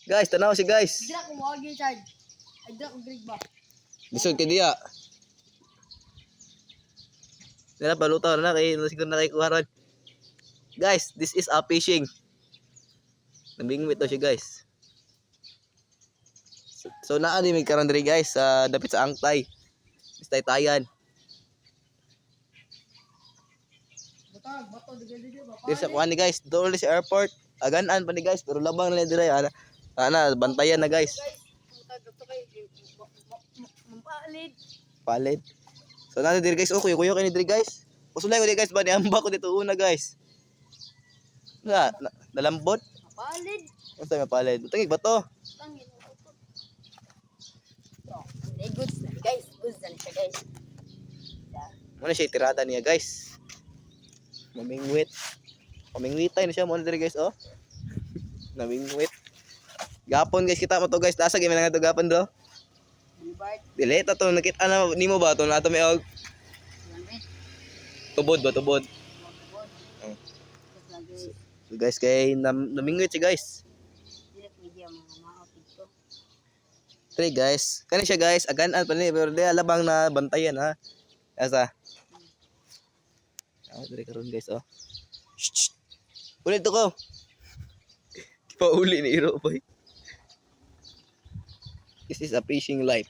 Guys, tanaw si guys. Dira ko mo agi side. Ay dira ko grade ba. Lisod kay diya. Dala palutaw na kay siguro na kay kuharon. Guys, this is a fishing. Nabingwit daw siya guys. So naa di may karon diri guys sa dapit sa Angtay. Bistay tayan. Butag bato digay ba. Diri sa kuan ni guys, doon sa airport. Agan-an pa ni guys, pero labang na diri ana bantayan na guys. Butag to kay mampalid. Palid. So natin diri guys, kuyo kini diri guys. Usulay ko diri guys ba ni amba ko dito una guys. Nalambot. Mapalid. Unsa may palid? Tangig ba to? Tangin. Goods na guys, goods na siya guys. Muna siya tirada niya guys. Mamingwit. Mamingwitay na siya muna diri guys oh. Namingwit. Gapon guys kita mo to guys. Nasa gyud nga to gapon do. Dili ta to nakita na nimo ba to nato may og tubod ba tubod. So guys kay namingwit siya guys. Pre guys, kani siya guys, agan-an pa ni pero di alabang na bantayan ha. Asa? Diri karon guys oh. Shh. Ulit to ko. Di pa uli ni Iro boy. This is a fishing life.